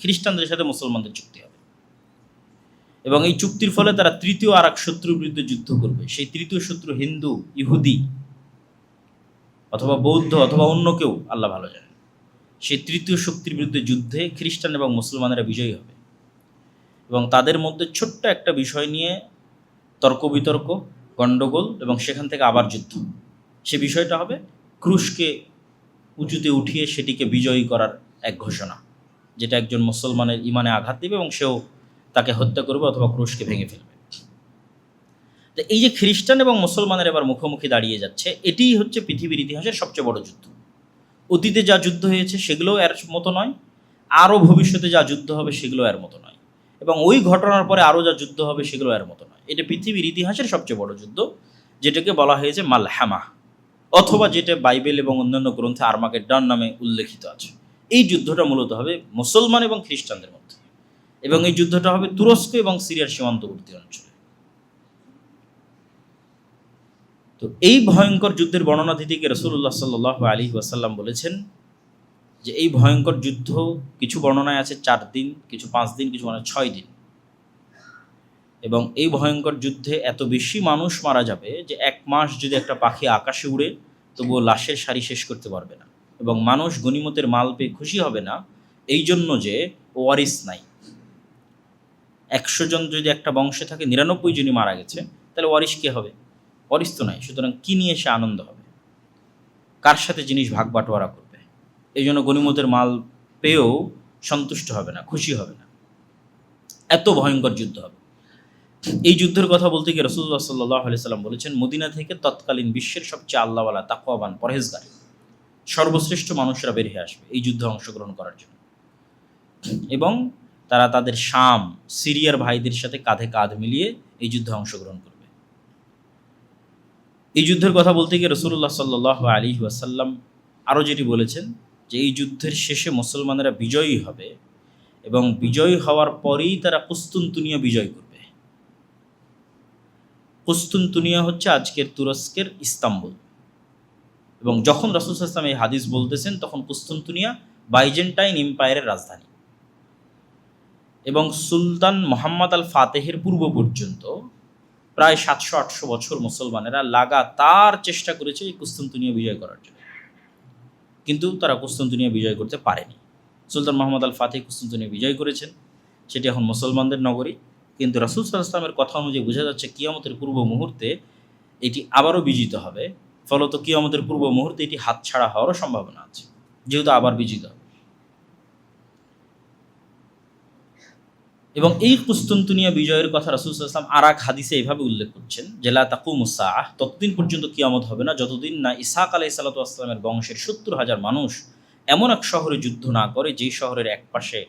খ্রিস্টানদের সাথে মুসলমানদের চুক্তি হবে, এবং এই চুক্তির ফলে তারা তৃতীয় আর এক শত্রুর বিরুদ্ধে যুদ্ধ করবে। সেই তৃতীয় শত্রু হিন্দু, ইহুদি অথবা বৌদ্ধ অথবা অন্য কেউ, আল্লাহ ভালো জানেন। সেই তৃতীয় শক্তির বিরুদ্ধে যুদ্ধে খ্রিস্টান এবং মুসলমানেরা বিজয়ী হবে, এবং তাদের মধ্যে ছোট্ট একটা বিষয় নিয়ে তর্ক বিতর্ক, গণ্ডগোল, এবং সেখান থেকে আবার যুদ্ধ। সে বিষয়টা হবে ক্রুশকে উঁচুতে উঠিয়ে সেটিকে বিজয়ী করার এক ঘোষণা, যেটা একজন মুসলমানের ইমানে আঘাত দেবে এবং সেও তাকে হত্যা করবে অথবা ক্রুশকে ভেঙে ফেলবে। তো এই যে খ্রিস্টান এবং মুসলমানের এবার মুখোমুখি দাঁড়িয়ে যাচ্ছে, এটিই হচ্ছে পৃথিবীর ইতিহাসের সবচেয়ে বড় যুদ্ধ। অতীতে যা যুদ্ধ হয়েছে সেগুলোও এর মতো নয়, আরও ভবিষ্যতে যা যুদ্ধ হবে সেগুলো এর মতো নয়, এবং ওই ঘটনার পরে আরও যা যুদ্ধ হবে সেগুলো এর মতো নয়। এটা পৃথিবীর ইতিহাসের সবচেয়ে বড় যুদ্ধ, যেটাকে বলা হয়েছে মালহামা, অথবা যেটা বাইবেল এবং অন্যান্য গ্রন্থে আর্মাগেড্ডন নামে উল্লেখিত আছে। এই যুদ্ধটা মূলত হবে মুসলমান এবং খ্রিস্টানদের মধ্যে, এবং এই যুদ্ধটা হবে তুরস্ক এবং সিরিয়ার সীমান্তবর্তী অঞ্চলে। তো এই ভয়ঙ্কর যুদ্ধের বর্ণনা দিতে গিয়ে রাসূলুল্লাহ সাল্লাল্লাহু আলাইহি ওয়াসাল্লাম বলেছেন যে এই ভয়ঙ্কর যুদ্ধ কিছু বর্ণনায় আছে 4 দিন, কিছু 5 দিন, কিছু 6 দিন, এবং এই ভয়ঙ্কর যুদ্ধে এত বেশি মানুষ মারা যাবে যে 1 মাস যদি একটা পাখি আকাশে উড়ে তবুও লাশের সারি শেষ করতে পারবে না, এবং মানুষ গনিমতের মাল পেয়ে খুশি হবে না এই জন্য যে ওয়ারিস নাই। 100 জন যদি একটা বংশে থাকে, 99 জনই মারা গেছে, তাহলে ওয়ারিস কে হবে? ওয়ারিস তো নাই। সুতরাং কী নিয়ে সে আনন্দ হবে, কার সাথে জিনিস ভাগ বাটোয়ারা করবে? এই জন্য গনিমতের মাল পেয়েও সন্তুষ্ট হবে না, খুশি হবে না। এত ভয়ঙ্কর যুদ্ধ হবে। এই যুদ্ধের কথা বলতে গিয়ে রাসূলুল্লাহ সাল্লাল্লাহু আলাইহি সাল্লাম বলেছেন, মদিনা থেকে তৎকালীন বিশ্বের সবচেয়ে আল্লাহওয়ালা, তাকওয়াবান, পরহেজগার, সর্বশ্রেষ্ঠ মানুষরা বের হয়ে আসবে এই যুদ্ধে অংশগ্রহণ করার জন্য, এবং তারা তাদের শাম, সিরিয়ার ভাইদের সাথে কাঁধে কাঁধ মিলিয়ে এই যুদ্ধে অংশগ্রহণ করবে। এই যুদ্ধের কথা বলতে গিয়ে রাসূলুল্লাহ সাল্লাল্লাহু আলাইহি ওয়াসাল্লাম আরও যেটি বলেছেন যে এই যুদ্ধের শেষে মুসলমানেরা বিজয়ী হবে, এবং বিজয়ী হওয়ার পরেই তারা কুস্তুনতুনিয়া বিজয় করবে। কুস্তুনতুনিয়া হচ্ছে আজকের তুরস্কের ইস্তাম্বুল, এবং যখন রাসূল সাল্লাল্লাহু আলাইহি ওয়াসাল্লাম এই হাদিস বলতেছেন তখন কুস্তুনতুনিয়া বাইজেন্টাইন এম্পায়ারের রাজধানী, এবং সুলতান মুহাম্মদ আল ফাতেহের পূর্ব পর্যন্ত প্রায় 700-800 বছর মুসলমানেরা লাগাতার চেষ্টা করেছে এই কুস্তুনতুনিয়া বিজয় করার জন্য, কিন্তু তারা কুস্তুনতুনিয়া বিজয় করতে পারেনি। সুলতান মুহাম্মদ আল ফাতেহ কুস্তুনতুনিয়া বিজয় করেছেন, সেটি এখন মুসলমানদের নগরী, কিন্তু রাসূল সাল্লাল্লাহু আলাইহি ওয়াসাল্লামের কথা অনুযায়ী বোঝা যাচ্ছে কিয়ামতের পূর্ব মুহূর্তে এটি আবারও বিজিত হবে। ফলত কিয়ামতের পূর্ব মুহূর্তে এটি হাতছাড়া হওয়ারও সম্ভাবনা আছে, যেহেতু আবার বিজিত হবে। এবং এই কুস্তুনতুনিয়া বিজয়ের কথা রাসূল সাল্লাল্লাহু আলাইহি ওয়াসাল্লাম আর এক হাদিসে এইভাবে উল্লেখ করছেন যে লা তাকুমুস সাআহ, ততদিন পর্যন্ত কিয়ামত হবে না যতদিন না ইসহাক আলাইহিস সালাতু ওয়াস সালামের বংশের 70,000 মানুষ এমন এক শহরে যুদ্ধ না করে যেই শহরের এক পাশে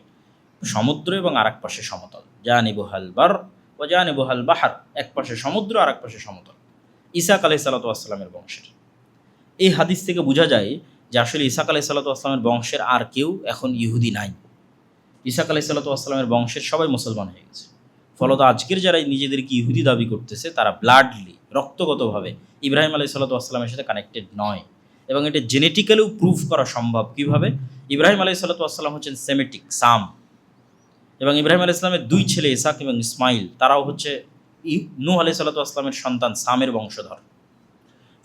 সমুদ্র এবং আর এক পাশে সমতল, জানিবুহাল বার ওয়া জানিবুহাল বাহর, এক পাশে সমুদ্র আর এক পাশে সমতল, ইসহাক আলাইহিস সালাতু ওয়াস সালামের বংশের। এই হাদিস থেকে বোঝা যায় যে আসলে ইসহাক আলাইহিস সালাতু ওয়াস সালামের বংশের আর কেউ এখন ইহুদি নাই। ইসহাক আলাইহিস সালাতু ওয়াস সালামের বংশের সবাই মুসলমান হয়ে গেছে। ফলত আজকের যারা নিজেদেরকে ইহুদি দাবি করতেছে তারা ব্লাডলি, রক্তগতভাবে ইব্রাহিম আলাইহিস সালাতু ওয়াস সালামের সাথে কানেক্টেড নয়, এবং এটা জেনেটিক্যালিও প্রুভ করা সম্ভব। কীভাবে? ইব্রাহিম আলাইহিস সালাতু ওয়াস সালাম হচ্ছেন সেমেটিক, সাম, এবং ইব্রাহিম আলাইহিস সালামের 2 ছেলে ইসহাক এবং ইসমাইল, তারাও হচ্ছে নূহ আলাইহিস সালাতু ওয়াস সালামের সন্তান, সামের বংশধর।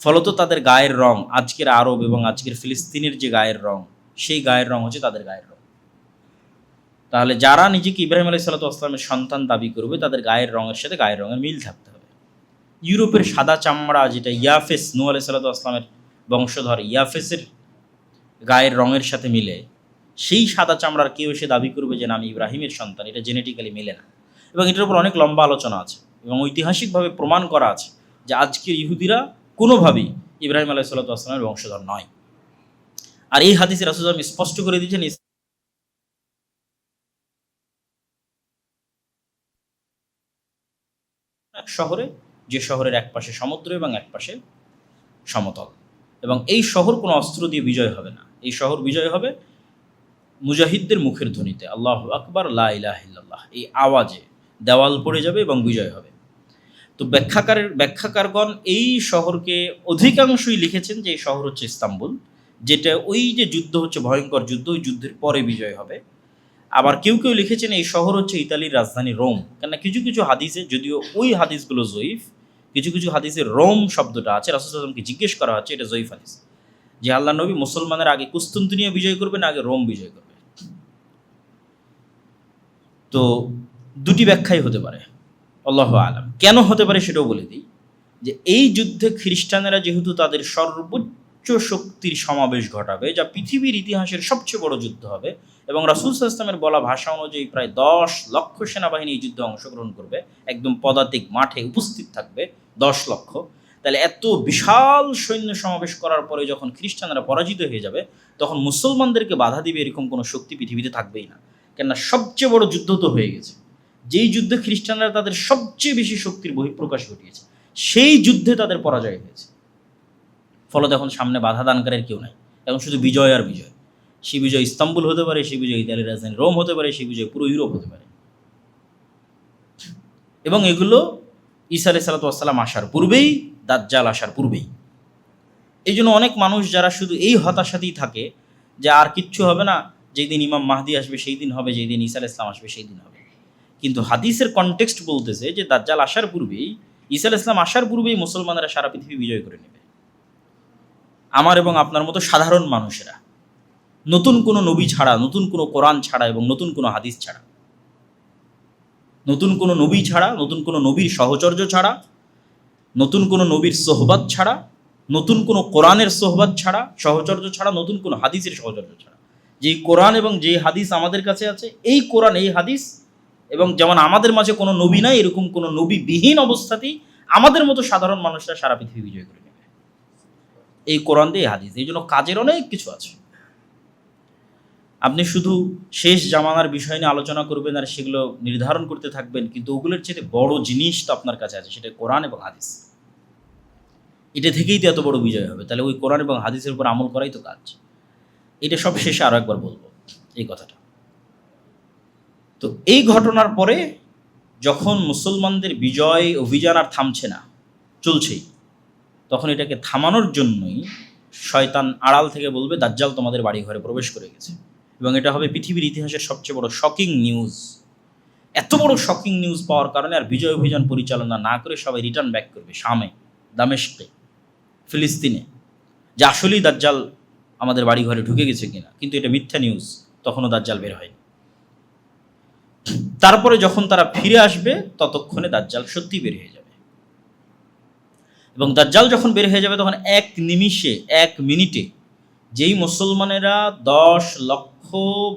ফলত তাদের গায়ের রং, আজকের আরব এবং আজকের ফিলিস্তিনের যে গায়ের রং, সেই গায়ের রং হচ্ছে তাদের গায়ের রং। তাহলে যারা নিজেকে ইব্রাহিম আলাইহিস সালাতু ওয়াস সালামের সন্তান দাবি করবে তাদের গায়ের রঙের সাথে গায়ের রঙের মিল থাকতে হবে। ইউরোপের সাদা চামড়া, যেটা ইয়াফেস, নূহ আলাইহিস সালাতু ওয়াস সালামের বংশধর ইয়াফেসের গায়ের রঙের সাথে মিলে, সেই সাদা চামড়ার কেউ এসে দাবি করবে যে না আমি ইব্রাহিমের সন্তান, এটা জেনেটিক্যালি মেলে না। এবং এটার উপর অনেক লম্বা আলোচনা আছে, এবং ঐতিহাসিকভাবে প্রমাণ করা আছে যে আজকের ইহুদিরা কোনোভাবেই ইব্রাহিম আলাইহিস সালাতু ওয়াস সালামের বংশধর নয়। আর এই হাদিসে রাসূল সাল্লাল্লাহু আলাইহি ওয়াসাল্লাম স্পষ্ট করে দিয়েছেন এক শহরে, যে শহরের এক পাশে সমুদ্র এবং এক পাশে সমতল, এবং এই শহর কোনো অস্ত্র দিয়ে বিজয় হবে না। এই শহর বিজয় হবে মুজাহিদদের মুখের ধ্বনিতে, আল্লাহু আকবার, লা ইলাহা ইল্লাল্লাহ, এই আওয়াজে দেওয়াল পড়ে যাবে এবং বিজয় হবে। তো ব্যাখ্যাকারগণ এই শহরকে অধিকাংশই লিখেছেন যে এই শহর হচ্ছে ইস্তাম্বুল, যেটা ওই যে যুদ্ধ হচ্ছে ভয়ঙ্কর যুদ্ধ, ওই যুদ্ধের পরে বিজয় হবে। আবার কেউ কেউ লিখেছেন এই শহর হচ্ছে ইতালির রাজধানী রোম, কেননা কিছু কিছু হাদিসে, যদিও ওই হাদিসগুলো জয়ীফ, কিছু কিছু হাদিসে রোম শব্দটা আছে। রাসূল সাল্লাল্লাহু আলাইহি ওয়াসাল্লামকে জিজ্ঞেস করা হচ্ছে, এটা জয়ীফ হাদিস, যে আল্লাহ নবী মুসলমানের আগে কুস্তুনতুনিয়া বিজয় করবে না আগে রোম বিজয় করবে। তো দুটি ব্যাখ্যাই হতে পারে, আল্লাহু আলাম। কেন হতে পারে সেটাও বলে দিই, যে এই যুদ্ধে খ্রিস্টানেরা যেহেতু তাদের সর্বোচ্চ শক্তির সমাবেশ ঘটাবে, যা পৃথিবীর ইতিহাসের সবচেয়ে বড় যুদ্ধ হবে, এবং রাসূল সাল্লাল্লাহু আলাইহি ওয়াসাল্লামের বলা ভাষা অনুযায়ী প্রায় 10 লক্ষ সেনাবাহিনী এই যুদ্ধে অংশগ্রহণ করবে, একদম পদাতিক মাঠে উপস্থিত থাকবে 10 লক্ষ। তাহলে এত বিশাল সৈন্য সমাবেশ করার পরে যখন খ্রিস্টানরা পরাজিত হয়ে যাবে, তখন মুসলমানদেরকে বাধা দিবে এরকম কোনো শক্তি পৃথিবীতে থাকবেই না। কেননা সবচেয়ে বড় যুদ্ধ তো হয়ে গেছে, যেই যুদ্ধে খ্রিস্টানরা তাদের সবচেয়ে বেশি শক্তির বহিঃপ্রকাশ ঘটিয়েছে, সেই যুদ্ধে তাদের পরাজয় হয়েছে। ফলত এখন সামনে বাধা দানকারের কেউ নাই, এখন শুধু বিজয় আর বিজয়। সেই বিজয় ইস্তাম্বুল হতে পারে, সেই বিজয় ইতালির রাজধানী রোম হতে পারে, সেই বিজয় পুরো ইউরোপ হতে পারে। এবং এগুলো ঈসা আলাইহিস সালাতু ওয়াস সালাম আসার পূর্বেই, দাজ্জাল আসার পূর্বেই। এই জন্য অনেক মানুষ যারা শুধু এই হতাশাতেই থাকে যে আর কিচ্ছু হবে না, যেই দিন ইমাম মাহদি আসবে সেই দিন হবে, যেই দিন ঈসা আলাইহিস সালাম আসবে সেই দিন হবে। কিন্তু হাদিসের কনটেক্সট বলতেছে যে দাজ্জাল আসার পূর্বেই, ঈসা আলাইহিস সালাম আসার পূর্বেই মুসলমানেরা সারা পৃথিবী বিজয় করে নেবে। আমার এবং আপনার মতো সাধারণ মানুষেরা, নতুন কোনো নবী ছাড়া, নতুন কোনো কোরআন ছাড়া এবং নতুন কোনো হাদিস ছাড়া, নতুন কোনো নবী ছাড়া, নতুন কোনো নবীর সহচর্য ছাড়া, নতুন কোনো নবীর সোহবত ছাড়া, নতুন কোনো কোরআনের সোহবত ছাড়া, সহচর্য ছাড়া, নতুন কোনো হাদিসের সহচর্য ছাড়া, যেই কোরআন এবং যে হাদিস আমাদের কাছে আছে, এই কোরআন এই হাদিস, এবং যেমন আমাদের মাঝে কোনো নবী নাই, এরকম কোনো নবীবিহীন অবস্থাতেই আমাদের মতো সাধারণ মানুষরা সারা পৃথিবী বিজয় করে নেবে এই কোরআন দিয়ে, এই হাদিস। এই জন্য কাজের অনেক কিছু আছে। আপনি শুধু শেষ জামানার বিষয় নিয়ে আলোচনা করবেন আর সেগুলো নির্ধারণ করতে থাকবেন, কিন্তু ওগুলোর চেয়ে বড় জিনিস তো আপনার কাছে আছে, সেটা কোরআন এবং হাদিস। এটা থেকেই তো এত বড় বিজয় হবে। তাহলে ওই কোরআন এবং হাদিসের উপর আমল করাই তো কাজ। এটা সব শেষে আরও একবার বলবো এই কথাটা। তো এই ঘটনার পরে যখন মুসলমানদের বিজয় অভিযান আর থামছে না, চলছেই, তখন এটাকে থামানোর জন্যই শয়তান আড়াল থেকে বলবে দাজ্জাল তোমাদের বাড়ি ঘরে প্রবেশ করে গেছে, এবং এটা হবে পৃথিবীর ইতিহাসের সবচেয়ে বড় শকিং নিউজ। এত বড় শকিং নিউজ পাওয়ার কারণে আর বিজয় অভিযান পরিচালনা না করে সবাই রিটার্ন ব্যাক করবে শামে, দামেস্কে, ফিলিস্তিনে, যে আসলেই দাজ্জাল আমাদের বাড়ি ঘরে ঢুকে গেছে কিনা। কিন্তু এটা মিথ্যা নিউজ, তখনও দাজ্জাল বের হয়নি। তারপরে যখন তারা ফিরে আসবে, ততক্ষণে দাজ্জাল সত্যি বের হয়ে যাবে। এবং দাজ্জাল যখন বের হয়ে যাবে, তখন এক নিমিষে, এক মিনিটে যেই মুসলমানেরা 10 লক্ষ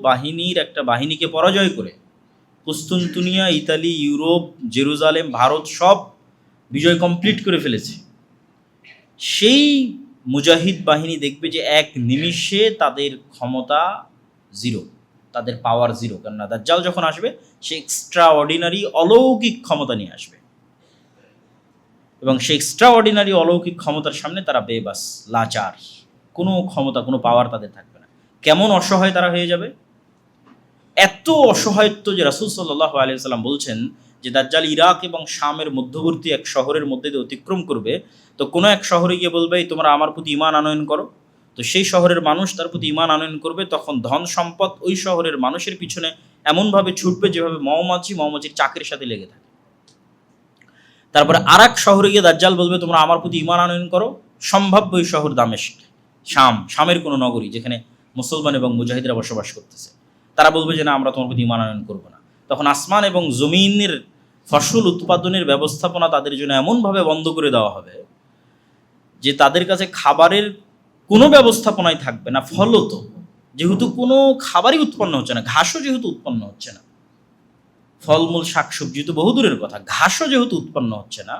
বাহিনীর একটা বাহিনীকে পরাজয় করে কুস্তুনতুনিয়া, ইতালি, ইউরোপ, জেরুজালেম, ভারত সব বিজয় কমপ্লিট করে ফেলেছে, সেই মুজাহিদ বাহিনী দেখবে যে এক নিমিষে তাদের ক্ষমতা জিরো, তাদের পাওয়ার জিরো। কেননা দাজ্জাল যখন আসবে, সে এক্সট্রা অর্ডিনারি অলৌকিক ক্ষমতা নিয়ে আসবে, এবং সেই এক্সট্রা অর্ডিনারি অলৌকিক ক্ষমতার সামনে তারা বেবাস, লাচার, কোনো ক্ষমতা, কোনো পাওয়ার তাদের থাকবে না। কেমন অসহায় তারা হয়ে যাবে! এত অসহায়ত্ব যে রাসূল সাল্লাল্লাহু আলাইহি ওয়াসাল্লাম বলছেন যে দাজ্জাল ইরাক এবং শামের মধ্যবর্তী এক শহরের মধ্যে দিয়ে অতিক্রম করবে, তো কোনো এক শহরে গিয়ে বলবে তোমরা আমার প্রতি ঈমান আনয়ন করো, তো সেই শহরের মানুষ তার প্রতি ঈমান আনয়ন করবে। তখন ধন সম্পদ ওই শহরের মানুষের পিছনে এমনভাবে ছুটবে যেভাবে মৌমাছির চাকের সাথে লেগে থাকে। তারপরে আর এক শহরে গিয়ে দাজ্জাল বলবে তোমরা আমার প্রতি ঈমান আনয়ন করো, সম্ভাব্য ওই শহর দামেস্ক, শামের কোনো নগরী যেখানে মুসলমান এবং মুজাহিদরা বসবাস করতেছে। তারা বলবে যে না, আমরা তোমার প্রতি ঈমান আনয়ন করবো না। তখন আসমান এবং জমিনের ফসল উৎপাদনের ব্যবস্থাপনা তাদের জন্য এমনভাবে বন্ধ করে দেওয়া হবে যে তাদের কাছে খাবারের কোনো ব্যবস্থাপনাই থাকবে না। ফলত যেহেতু কোনো খাবারই উৎপন্ন হচ্ছে না, ঘাসও যেহেতু উৎপন্ন হচ্ছে না, ফলমূল শাকসবজি তো বহু দূরের কথা, ঘাসও যেহেতু উৎপন্ন হচ্ছে না,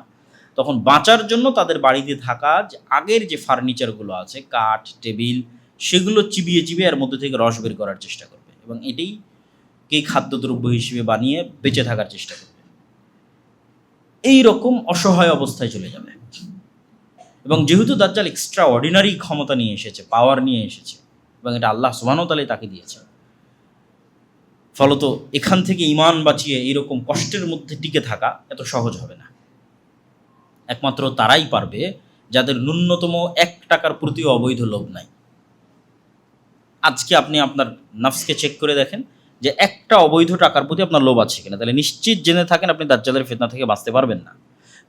তখন বাঁচার জন্য তাদের বাড়িতে থাকা যে আগের যে ফার্নিচারগুলো আছে, কাঠ, টেবিল, সেগুলো চিবিয়ে চিবিয়ে এর মধ্যে থেকে রস বের করার চেষ্টা করবে, এবং এটাই খাদ্যদ্রব্য হিসেবে বানিয়ে বেঁচে থাকার চেষ্টা করবে। এই রকম অসহায় অবস্থায় চলে যাবে। এবং যেহেতু দাজ্জাল এক্সট্রা অর্ডিনারি ক্ষমতা নিয়ে এসেছে, পাওয়ার নিয়ে এসেছে, এবং এটা আল্লাহ সুবহানাহু ওয়া তাআলা তাকে দিয়েছে, ফলত এখান থেকে ঈমান বাঁচিয়ে এইরকম কষ্টের মধ্যে টিকে থাকা এত সহজ হবে না। একমাত্র তারাই পারবে যাদের ন্যূনতম 1 টাকার প্রতিও অবৈধ লোভ নাই। আজকে আপনি আপনার নফসকে চেক করে দেখেন যে একটা অবৈধ টাকার প্রতি আপনার লোভ আছে কিনা, তাহলে নিশ্চিত জেনে থাকেন আপনি দাজ্জালের ফিতনা থেকে বাঁচতে পারবেন না।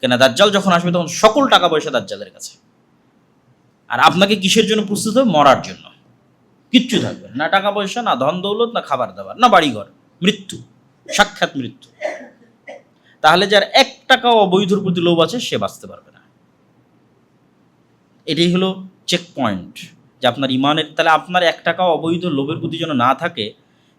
কেন দাজ্জাল যখন আসবে তখন সকল টাকা পয়সা দাজ্জালের কাছে, আর আপনাকে কিসের জন্য প্রস্তুত হবে? মরার জন্য। কিচ্ছু থাকবে না, টাকা পয়সা, না ধন দৌলত, না খাবার দাবার, না বাড়িঘর, মৃত্যু, সাক্ষাৎ মৃত্যু। তাহলে যার 1 টাকাও অবৈধর প্রতি লোভ আছে সে বাঁচতে পারবে না। এটাই হলো চেক পয়েন্ট যে আপনার ইমানের, তাহলে আপনার 1 টাকাও অবৈধ লোভের প্রতি যেন না থাকে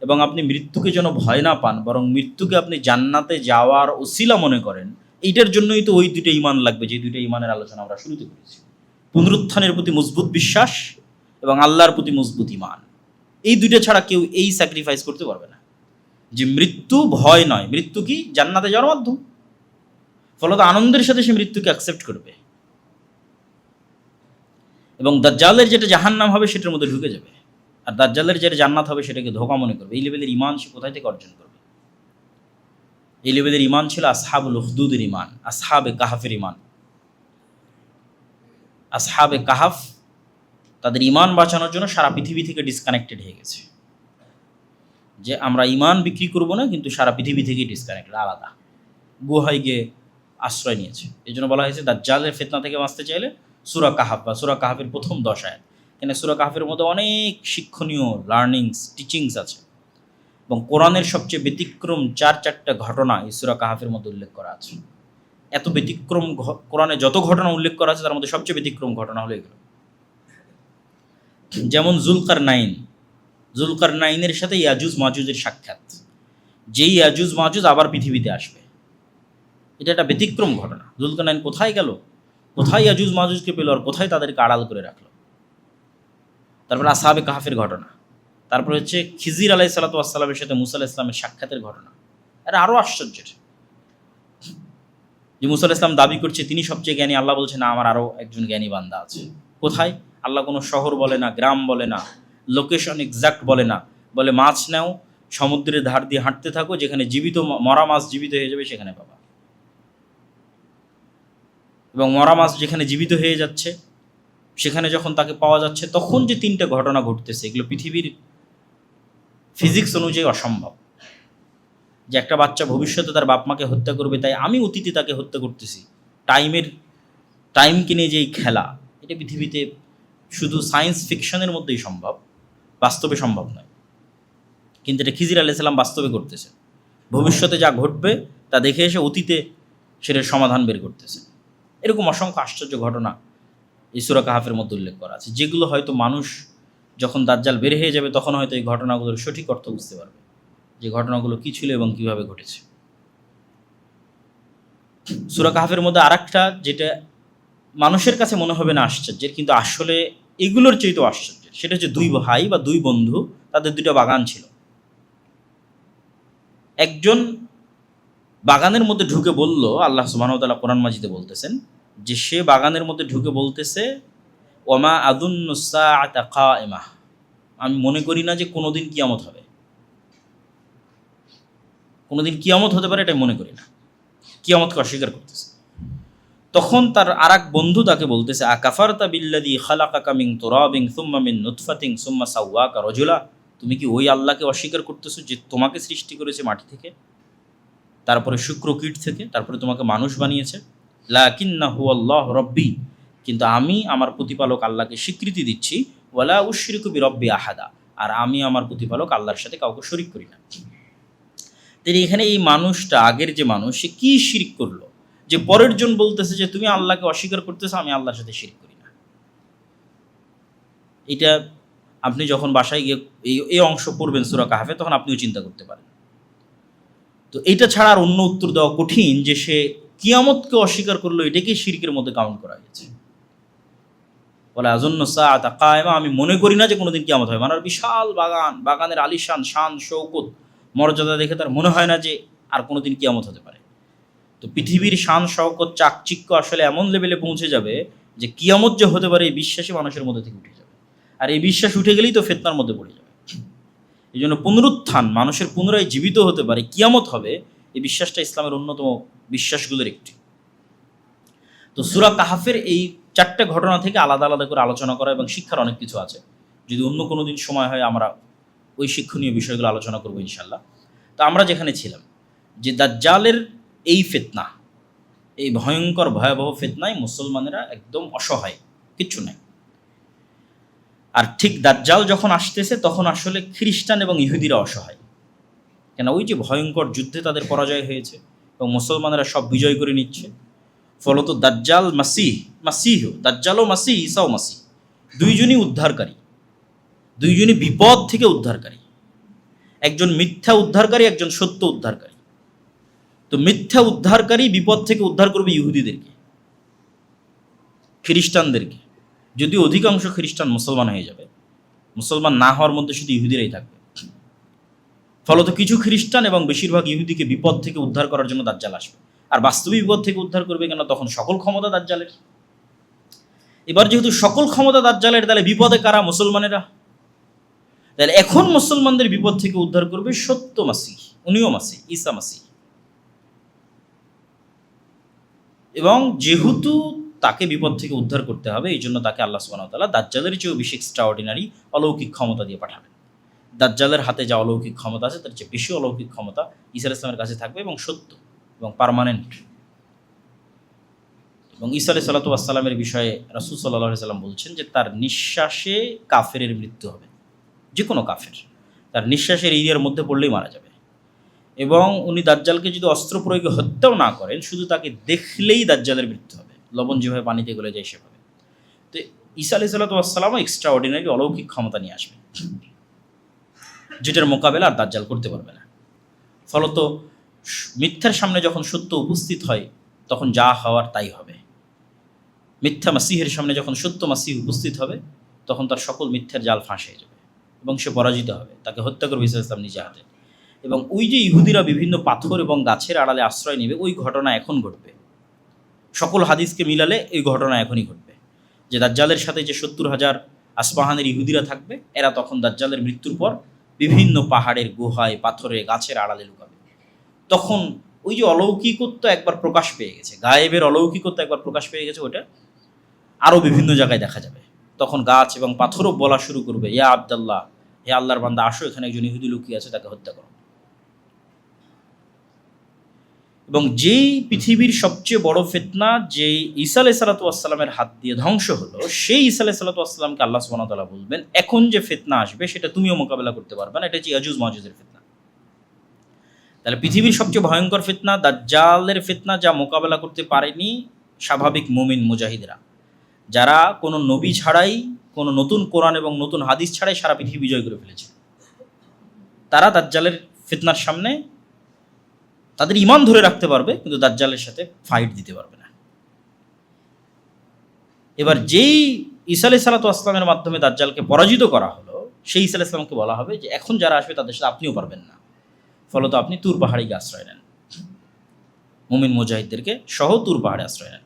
এবং আপনি মৃত্যুকে যেন ভয় না পান, বরং মৃত্যুকে আপনি জান্নাতে যাওয়ার ওসিলা মনে করেন। এইটার জন্যই তো ওই 2টা ইমান লাগবে, যে 2টা ইমানের আলোচনা আমরা শুরুতে করেছি। পুনরুত্থানের প্রতি মজবুত বিশ্বাস এবং আল্লাহর প্রতি মজবুত ইমান, এই 2টা ছাড়া কেউ এই স্যাক্রিফাইস করতে পারবে না। যে মৃত্যু ভয় নয়, মৃত্যু কি? জান্নাতে যাওয়ার মাধ্যম। ফলত আনন্দের সাথে সে মৃত্যুকে অ্যাকসেপ্ট করবে এবং দাজ্জালের যেটা জাহান্নাম হবে সেটার মধ্যে ঢুকে যাবে, আর দাজ্জালের যেটা জান্নাত হবে সেটাকে ধোঁকা মনে করবে। এই লেভেলের ইমান সে কোথায় থেকে অর্জন করবে? এই লেভেলের ইমান ছিল আসহাবুল উখদুদের ইমান, আসহাবে কাহাফের ইমান। আসহাবে কাহাফ তাদের ইমান বাঁচানোর জন্য সারা পৃথিবী থেকে ডিসকানেক্টেড হয়ে গেছে, যে আমরা ইমান বিক্রি করব না, কিন্তু সারা পৃথিবী থেকেই ডিসকানেক্টেড, আলাদা গুহায় গিয়ে আশ্রয় নিয়েছে। এই জন্য বলা হয়েছে দাজ্জালের ফিতনা থেকে বাঁচতে চাইলে সূরা কাহাফ বা সূরা কাহাফের প্রথম 10 আয়াত, কেন সূরা কাহাফের মধ্যে অনেক শিক্ষণীয় টিচিংস আছে এবং কোরআনের সবচেয়ে ব্যতিক্রম 4-4টা ঘটনা এই সূরা কাহাফের মধ্যে উল্লেখ করা আছে। এত ব্যতিক্রম কোরআনে যত ঘটনা উল্লেখ করা আছে তার মধ্যে সবচেয়ে ব্যতিক্রম ঘটনা হলো এগুলো। যেমন জুলকারনাইনের সাথে ইয়াজুজ মাজুজের সাক্ষাৎ, যেই ইয়াজুজ মাজুজ আবার পৃথিবীতে আসবে, এটা একটা ব্যতিক্রম ঘটনা। জুলকারনাইন কোথায় গেল, কোথায় ইয়াজুজ মাজুজকে পেল, আর কোথায় তাদেরকে আড়াল করে রাখলো। তারপর আসহাবে কাহাফের ঘটনা, তারপর হচ্ছে খিজির আলাইহিসসালাতু ওয়াসসালামের সাথে মুসা আলাইহিস সালামের সাক্ষাতের ঘটনা। এটা আরও আশ্চর্যের, যে মুসা আলাইহিস সালাম দাবি করছে তিনি সবচেয়ে জ্ঞানী, আল্লাহ বলছে না আমার আরও একজন জ্ঞানী বান্দা আছে। কোথায়? আল্লাহ কোনো শহর বলে না, গ্রাম বলে না, লোকেশন এক্সাক্ট বলে না, বলে মাছ নাও, সমুদ্রের ধার দিয়ে হাঁটতে থাকো, যেখানে জীবিত মরা মাছ জীবিত হয়ে যাবে সেখানে পাবা। এবং মরা মাছ যেখানে জীবিত হয়ে যাচ্ছে সেখানে যখন তাকে পাওয়া যাচ্ছে, তখন যে 3টা ঘটনা ঘটতেছে, এগুলো পৃথিবীর ফিজিক্স অনুযায়ী অসম্ভব। যে একটা বাচ্চা ভবিষ্যতে তার বাপ মাকে হত্যা করবে, তাই আমি অতীতে তাকে হত্যা করতেছি, টাইমকে নিয়ে যেই খেলা, এটা পৃথিবীতে শুধু সায়েন্স ফিকশনের মধ্যেই সম্ভব, বাস্তবে সম্ভব নয়। কিন্তু এটা খিজির আলাইহিস সালাম বাস্তবে করতেছে, ভবিষ্যতে যা ঘটবে তা দেখে এসে অতীতে সেটার সমাধান বের করতেছে। এরকম অসংখ্য আশ্চর্য ঘটনা এই সূরা কাহাফের মধ্যে উল্লেখ করা আছে, যেগুলো হয়তো মানুষ যখন দাজ্জাল বের হয়ে যাবে তখন হয়তো এই ঘটনাগুলোর সঠিক অর্থ বুঝতে পারবে, যে ঘটনাগুলো কী ছিল এবং কীভাবে ঘটেছে। সূরা কাহাফের মধ্যে আরেকটা যেটা মানুষের কাছে মনে হবে না আশ্চর্যের, কিন্তু আসলে এগুলোর চেয়েও আশ্চর্যের, সেটা হচ্ছে 2 ভাই বা 2 বন্ধু, তাদের 2টা বাগান ছিল। একজন বাগানের মধ্যে ঢুকে বলল, আল্লাহ সুবহানাহু ওয়া তাআলা কোরআন মাজিদে বলতেছেন যে সে বাগানের মধ্যে ঢুকে বলতেছে, ওমা আযুন্নুস সাআতা কায়িমাহ, আমি মনে করি না যে কোনোদিন কিয়ামত হবে, কোনোদিন কিয়ামত হতে পারে, এটাই মনে করি না। কিয়ামতকে অস্বীকার করতেছে। তখন তার আরেক বন্ধু তাকে বলতেছে, আকাফারতা বিল্লাযী খালাকাকা মিন তুরাবিন সুম্মা মিন নুতফাতিন সুম্মা সাওয়াকা রাজুলা, তুমি কি ওই আল্লাহকে অস্বীকার করতেছো যে তোমাকে সৃষ্টি করেছে মাটি থেকে, তারপরে শুক্রকীট থেকে, তারপরে তোমাকে মানুষ বানিয়েছে। লাকিন্নাহু আল্লাহু রাব্বি, কিন্তু আমি আমার প্রতিপালক আল্লাহকে স্বীকৃতি দিচ্ছি। ওয়ালা উশরিকু বিরাব্বি আহাদা, আর আমি আমার প্রতিপালক আল্লাহর সাথে কাউকে শরীক করি না। তিনি এখানে এই মানুষটা, আগের যে মানুষ, সে কি শিরক করলো যে পরের জন বলতেছে যে তুমি আল্লাহকে অস্বীকার করতেছো, আমি আল্লাহর সাথে শিরক করি না। এটা আপনি যখন বাসায় গিয়ে এই অংশ পড়বেন সূরা কাহাফে, তখন আপনিও চিন্তা করতে পারেন। তো এইটা ছাড়া আর অন্য উত্তর দেওয়া কঠিন, যে সে কিয়ামতকে অস্বীকার করলো, এটাকে শিরকের মধ্যে কাউন্ট করা হয়েছে। বলে আযুন্নু সাআতা কায়িমা, আমি মনে করি না যে কোনোদিন কিয়ামত হবে। মানে বিশাল বাগানের আলিশান শান শৌকত মর্যাদা দেখে তার মনে হয় না যে আর কোনোদিন কিয়ামত হতে পারে। তো পৃথিবীর শান শৌকত চাকচিক্য আসলে এমন লেভেলে পৌঁছে যাবে যে কিয়ামত যে হতে পারে এই বিশ্বাসই মানুষের মধ্যে থেকে উঠে যাবে, আর এই বিশ্বাস উঠে গেলেই তো ফিতনার মধ্যে পড়ে যাবে। এই জন্য পুনরুত্থান, মানুষের পুনরায় জীবিত হতে পারে, কিয়ামত হবে, এই বিশ্বাসটা ইসলামের অন্যতম বিশ্বাসগুলোর একটি। তো সূরা কাহাফের এই 4টে ঘটনা থেকে আলাদা আলাদা করে আলোচনা করা এবং শিক্ষার অনেক কিছু আছে। যদি অন্য কোনো দিন সময় হয় আমরা ওই শিক্ষণীয় বিষয়গুলো আলোচনা করবো ইনশাল্লাহ। তো আমরা যেখানে ছিলাম যে দাজ্জালের এই ফিতনা, এই ভয়ঙ্কর ভয়াবহ ফিতনায় মুসলমানেরা একদম অসহায়, কিচ্ছু নাই। আর ঠিক দাজ্জাল যখন আসতেছে তখন আসলে খ্রিস্টান এবং ইহুদিরা অসহায়, কেন ওই যে ভয়ঙ্কর যুদ্ধে তাদের পরাজয় হয়েছে এবং মুসলমানেরা সব বিজয় করে নিচ্ছে। ফলত দাজ্জাল দাজ্জালও মাসিহ, ঈসাও মাসিহ, দুইজনই উদ্ধারকারী, দুইজনই বিপদ থেকে উদ্ধারকারী। একজন মিথ্যা উদ্ধারকারী, একজন সত্য উদ্ধারকারী। তো মিথ্যা উদ্ধারকারী বিপদ থেকে উদ্ধার করবে ইহুদিদেরকে, খ্রিস্টানদেরকে, যদিও অধিকাংশ খ্রিস্টান মুসলমান হয়ে যাবে, মুসলমান না হওয়ার মধ্যে শুধু ইহুদিরাই থাকবে। ফলত কিছু খ্রিস্টান এবং বেশিরভাগ ইহুদিকে বিপদ থেকে উদ্ধার করার জন্য দাজ্জাল আসবে। আর বাস্তবিক বিপদ থেকে উদ্ধার করবে কেন? তখন সকল ক্ষমতা দাজ্জালের। এবার যেহেতু সকল ক্ষমতা দাজ্জালের, তাহলে বিপদে কারা? মুসলমানেরা। তাহলে এখন মুসলমানদের বিপদ থেকে উদ্ধার করবে সত্য মাসিহ, উনিও মাসিহ, ঈসা মাসিহ। এবং যেহেতু তাকে বিপদ থেকে উদ্ধার করতে হবে, এই জন্য তাকে আল্লাহ সুবহানাহু ওয়া তাআলা দাজ্জালের চেয়েও বেশি এক্সট্রাঅর্ডিনারি অলৌকিক ক্ষমতা দিয়ে পাঠাবেন। দাজ্জালের হাতে যা অলৌকিক ক্ষমতা আছে তার চেয়ে বেশি অলৌকিক ক্ষমতা ঈসা আলাইহিস সালামের কাছে থাকবে, এবং সত্য এবং পার্মানেন্ট। এবং ঈসা আলাইহিস সালামের বিষয়ে রাসূল সাল্লাল্লাহু আলাইহি ওয়াসাল্লাম বলছেন যে তার নিঃশ্বাসে কাফেরের মৃত্যু হবে, যে কোনো কাফের তার নিঃশ্বাসের এরিয়ার মধ্যে পড়লেই মারা যাবে। এবং উনি দাজ্জালকে যদি অস্ত্র প্রয়োগে হত্যাও না করেন, শুধু তাকে দেখলেই দাজ্জালের মৃত্যু হবে, লবণ যেভাবে পানিতে গলে যায় সেভাবে। তো ঈসা আলাইহিস সালামও এক্সট্রা অর্ডিনারি অলৌকিক ক্ষমতা নিয়ে আসবে, যেটার মোকাবেলা আর দাজ্জাল করতে পারবে না। ফলত মিথ্যার সামনে যখন সত্য উপস্থিত হয় তখন যা হওয়ার তাই হবে। মিথ্যা মাসিহের সামনে যখন সত্য মাসিহ উপস্থিত হবে তখন তার সকল মিথ্যার জাল ফাঁস হয়ে যাবে এবং সে পরাজিত হবে, তাকে হত্যা করবে ঈসা ইসলাম নিজে হাতে। এবং ওই যে ইহুদিরা বিভিন্ন পাথর এবং গাছের আড়ালে আশ্রয় নেবে, ওই ঘটনা এখন ঘটবে। সকল হাদিসকে মিলালে এই ঘটনা এখনই ঘটবে, যে দাজ্জালের সাথে যে 70,000 আসপাহানের ইহুদিরা থাকবে, এরা তখন দাজ্জালের মৃত্যুর পর বিভিন্ন পাহাড়ের গুহায়, পাথরে, গাছের আড়ালে লুকাবে। তখন ওই যে অলৌকিকত্ব একবার প্রকাশ পেয়ে গেছে, গায়েবের অলৌকিকত্ব একবার প্রকাশ পেয়ে গেছে, ওটা আরও বিভিন্ন জায়গায় দেখা যাবে। তখন গাছ এবং পাথরও বলা শুরু করবে, ইয়া আব্দাল্লাহ, হে আল্লাহর বান্দা, আসো, এখানে একজন ইহুদি লুকিয়ে আছে, তাকে হত্যা করো। এবং যেই পৃথিবীর সবচেয়ে বড় ফিতনা, যেই ঈসা আলাইহিস সালামের হাত দিয়ে ধ্বংস হলো, সেই ঈসা আলাইহিস সালামকে আল্লাহ সুবহানাহু ওয়া তাআলা বলবেন, এখন যে ফিতনা আসবে সেটা তুমিও মোকাবেলা করতে পারবে না, এটা হচ্ছে ইয়াজুজ মাজুজের ফিতনা। তাহলে পৃথিবীর সবচেয়ে ভয়ঙ্কর ফিতনা দাজ্জালের ফিতনা, যা মোকাবেলা করতে পারেনি স্বাভাবিক মুমিন মুজাহিদরা, যারা কোনো নবী ছাড়াই, কোনো নতুন কোরআন এবং নতুন হাদিস ছাড়াই সারা পৃথিবী বিজয় করে ফেলেছে, তারা দাজ্জালের ফিতনার সামনে তাদের ঈমান ধরে রাখতে পারবে, কিন্তু দাজ্জালের সাথে ফাইট দিতে পারবে না। এবার যেই ঈসা আলাইহিস সালামের মাধ্যমে দাজ্জালকে পরাজিত করা হলো, সেই ঈসা আলাইহিস সালামকে বলা হবে যে এখন যারা আসবে তাদের সাথে আপনিও পারবেন না, ফলত আপনি তুর পাহাড়ে গিয়ে আশ্রয় নেন, মুমিন মুজাহিদদেরকে সহ তুর পাহাড়ে আশ্রয় নেন।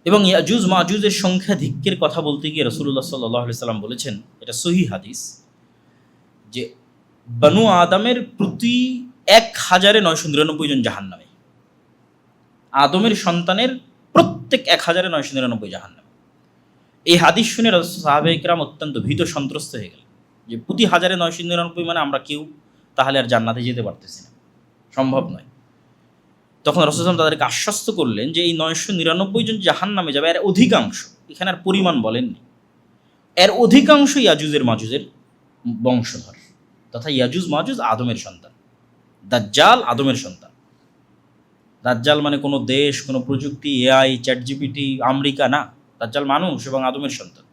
এবং ইয়াজুজ মাজুজের সংখ্যাধিক্যের কথা বলতে গিয়ে রাসূলুল্লাহ সাল্লাল্লাহু আলাইহি সাল্লাম বলেছেন, এটা সহিহ হাদিস, যে বনু আদমের প্রতি ১,৯৯৯ জন জাহান্নামে, আদমের সন্তানের প্রত্যেক ১,৯৯৯ জাহান্নামে। এই হাদিস শুনে সাহাবায়ে কেরাম অত্যন্ত ভীত সন্ত্রস্ত হয়ে গেলেন, যে প্রতি ১,৯৯৯ মানে আমরা কেউ তাহলে আর জান্নাতে যেতে পারতেছি না, সম্ভব নয়। তখন রাসূল সাল্লাল্লাহু আলাইহি ওয়াসাল্লাম তাদেরকে আশ্বস্ত করলেন যে এই ৯৯৯ জন জাহান্নামে যাবে, এর অধিকাংশ, এখানে আর পরিমাণ বলেননি, এর অধিকাংশ ইয়াজুজের মাজুজের বংশধর, তথা ইয়াজুজ মাজুজ আদমের সন্তান, দাজ্জাল আদমের সন্তান। দাজ্জাল মানে কোনো দেশ, কোনো প্রযুক্তি, এআই, চ্যাট জিপিটি, আমেরিকা না, দাজ্জাল মানুষ এবং আদমের সন্তান।